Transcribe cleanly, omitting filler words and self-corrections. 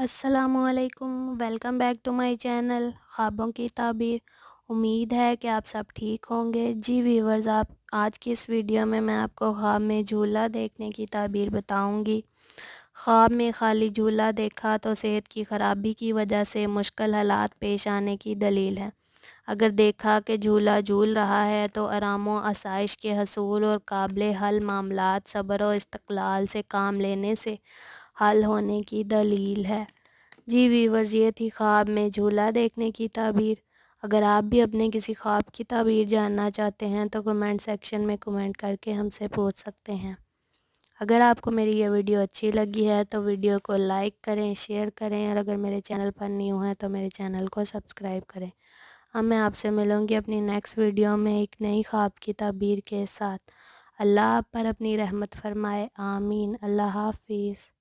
السلام علیکم، welcome back to my channel خوابوں کی تعبیر۔ امید ہے کہ آپ سب ٹھیک ہوں گے۔ جی ویورز، آج کی اس ویڈیو میں آپ کو خواب میں جھولا دیکھنے کی تعبیر بتاؤں گی۔ خواب میں خالی جھولا دیکھا تو صحت کی خرابی کی وجہ سے مشکل حالات پیش آنے کی دلیل ہے۔ اگر دیکھا کہ جھولا جھول رہا ہے تو آرام و آسائش کے حصول اور قابل حل معاملات صبر و استقلال سے کام لینے سے حل ہونے کی دلیل ہے۔ جی ویورز، یہ تھی خواب میں جھولا دیکھنے کی تعبیر۔ اگر آپ بھی اپنے کسی خواب کی تعبیر جاننا چاہتے ہیں تو کمنٹ سیکشن میں کمنٹ کر کے ہم سے پوچھ سکتے ہیں۔ اگر آپ کو میری یہ ویڈیو اچھی لگی ہے تو ویڈیو کو لائک کریں، شیئر کریں، اور اگر میرے چینل پر نیو ہیں تو میرے چینل کو سبسکرائب کریں۔ اب میں آپ سے ملوں گی اپنی نیکسٹ ویڈیو میں ایک نئی خواب کی تعبیر کے ساتھ۔ اللہ آپ پر اپنی رحمت فرمائے، آمین۔ اللہ حافظ۔